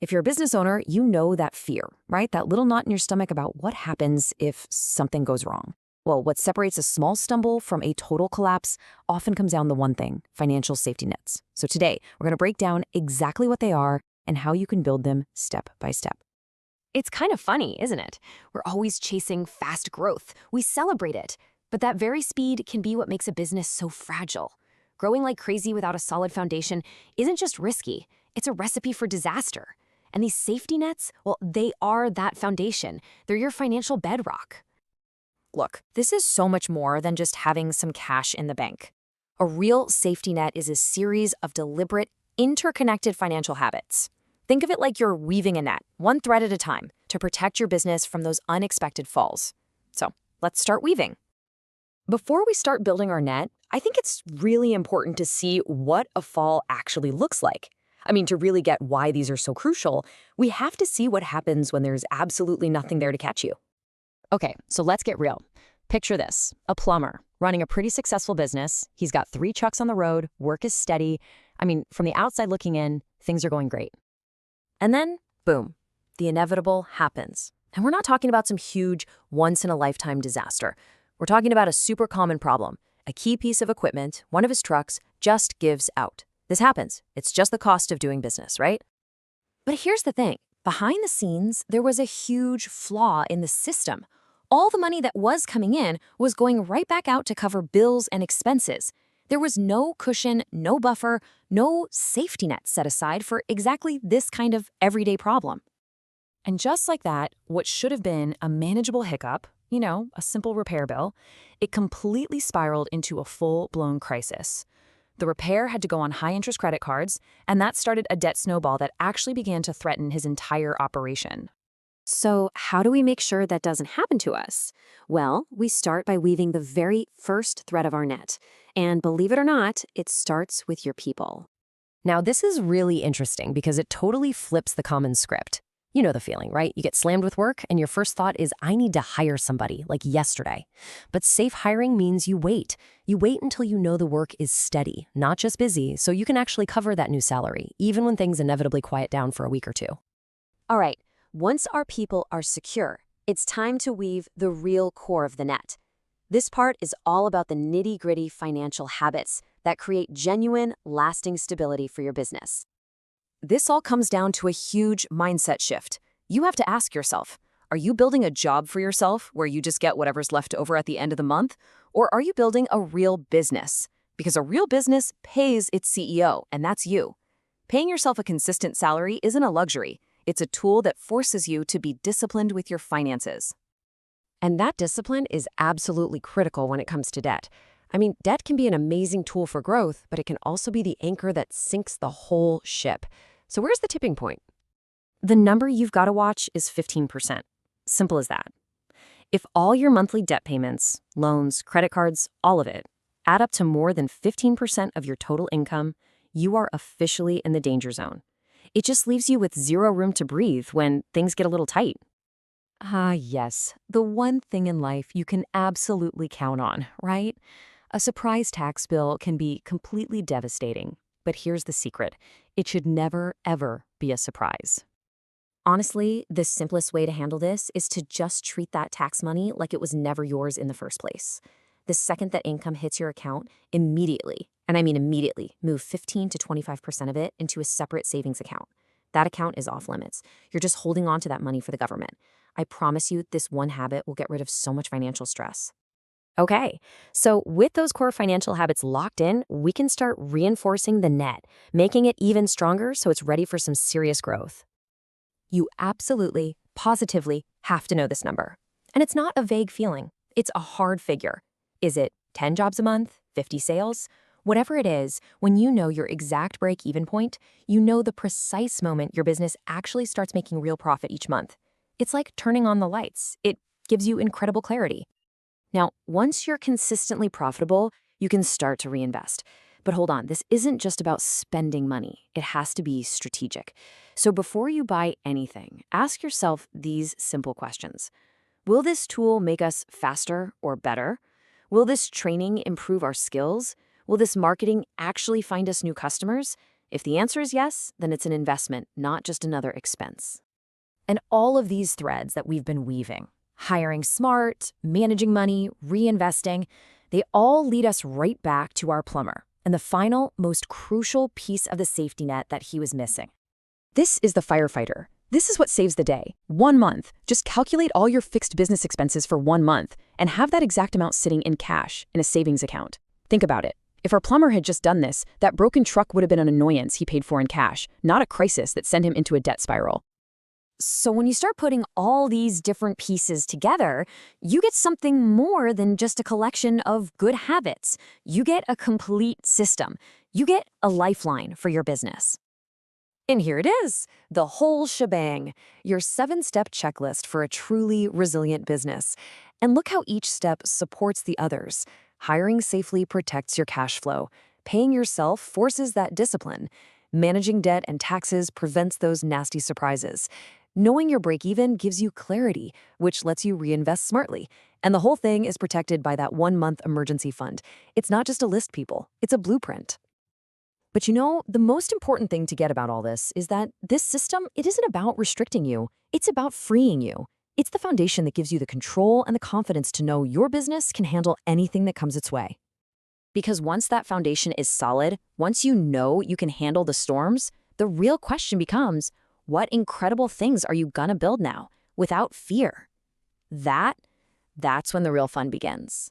If you're a business owner, you know that fear, right? That little knot in your stomach about what happens if something goes wrong. Well, what separates a small stumble from a total collapse often comes down to one thing: financial safety nets. So today, we're going to break down exactly what they are and how you can build them step by step. It's kind of funny, isn't it? We're always chasing fast growth. We celebrate it. But that very speed can be what makes a business so fragile. Growing like crazy without a solid foundation isn't just risky, it's a recipe for disaster. And these safety nets, well, they are that foundation. They're your financial bedrock. Look, this is so much more than just having some cash in the bank. A real safety net is a series of deliberate, interconnected financial habits. Think of it like you're weaving a net, one thread at a time, to protect your business from those unexpected falls. So, let's start weaving. Before we start building our net, I think it's really important to see what a fall actually looks like. To really get why these are so crucial, we have to see what happens when there's absolutely nothing there to catch you. Okay, so let's get real. Picture this: a plumber running a pretty successful business. He's got 3 trucks on the road, work is steady. From the outside looking in, things are going great. And then, boom, the inevitable happens. And we're not talking about some huge, once-in-a-lifetime disaster. We're talking about a super common problem. A key piece of equipment, one of his trucks, just gives out. This happens. It's just the cost of doing business, right? But here's the thing. Behind the scenes, there was a huge flaw in the system. All the money that was coming in was going right back out to cover bills and expenses. There was no cushion, no buffer, no safety net set aside for exactly this kind of everyday problem. And just like that, what should have been a manageable hiccup, a simple repair bill, it completely spiraled into a full-blown crisis. The repair had to go on high-interest credit cards, and that started a debt snowball that actually began to threaten his entire operation. So how do we make sure that doesn't happen to us? Well, we start by weaving the very first thread of our net. And believe it or not, it starts with your people. Now, this is really interesting because it totally flips the common script. You know the feeling, right? You get slammed with work and your first thought is, I need to hire somebody, like yesterday. But safe hiring means you wait. You wait until you know the work is steady, not just busy, so you can actually cover that new salary, even when things inevitably quiet down for a week or two. All right, once our people are secure, it's time to weave the real core of the net. This part is all about the nitty-gritty financial habits that create genuine, lasting stability for your business. This all comes down to a huge mindset shift. You have to ask yourself, are you building a job for yourself where you just get whatever's left over at the end of the month? Or are you building a real business? Because a real business pays its CEO, and that's you. Paying yourself a consistent salary isn't a luxury. It's a tool that forces you to be disciplined with your finances. And that discipline is absolutely critical when it comes to debt. Debt can be an amazing tool for growth, but it can also be the anchor that sinks the whole ship. So where's the tipping point? The number you've got to watch is 15%. Simple as that. If all your monthly debt payments, loans, credit cards, all of it, add up to more than 15% of your total income, you are officially in the danger zone. It just leaves you with zero room to breathe when things get a little tight. Ah, yes, the one thing in life you can absolutely count on, right? A surprise tax bill can be completely devastating, but here's the secret. It should never, ever be a surprise. Honestly, the simplest way to handle this is to just treat that tax money like it was never yours in the first place. The second that income hits your account, immediately, and I mean immediately, move 15 to 25% of it into a separate savings account. That account is off limits. You're just holding on to that money for the government. I promise you, this one habit will get rid of so much financial stress. Okay, so with those core financial habits locked in, we can start reinforcing the net, making it even stronger so it's ready for some serious growth. You absolutely, positively have to know this number. And it's not a vague feeling. It's a hard figure. Is it 10 jobs a month, 50 sales? Whatever it is, when you know your exact break-even point, you know the precise moment your business actually starts making real profit each month. It's like turning on the lights. It gives you incredible clarity. Now, once you're consistently profitable, you can start to reinvest. But hold on, this isn't just about spending money. It has to be strategic. So before you buy anything, ask yourself these simple questions. Will this tool make us faster or better? Will this training improve our skills? Will this marketing actually find us new customers? If the answer is yes, then it's an investment, not just another expense. And all of these threads that we've been weaving, hiring smart, managing money, reinvesting, they all lead us right back to our plumber and the final, most crucial piece of the safety net that he was missing. This is the firefighter. This is what saves the day. 1 month. Just calculate all your fixed business expenses for 1 month and have that exact amount sitting in cash in a savings account. Think about it. If our plumber had just done this, that broken truck would have been an annoyance he paid for in cash, not a crisis that sent him into a debt spiral. So when you start putting all these different pieces together, you get something more than just a collection of good habits. You get a complete system. You get a lifeline for your business. And here it is, the whole shebang, your 7-step checklist for a truly resilient business. And look how each step supports the others. Hiring safely protects your cash flow. Paying yourself forces that discipline. Managing debt and taxes prevents those nasty surprises. Knowing your break-even gives you clarity, which lets you reinvest smartly. And the whole thing is protected by that 1-month emergency fund. It's not just a list, people. It's a blueprint. But you know, the most important thing to get about all this is that this system, it isn't about restricting you. It's about freeing you. It's the foundation that gives you the control and the confidence to know your business can handle anything that comes its way. Because once that foundation is solid, once you know you can handle the storms, the real question becomes, what incredible things are you gonna build now, without fear? That's when the real fun begins.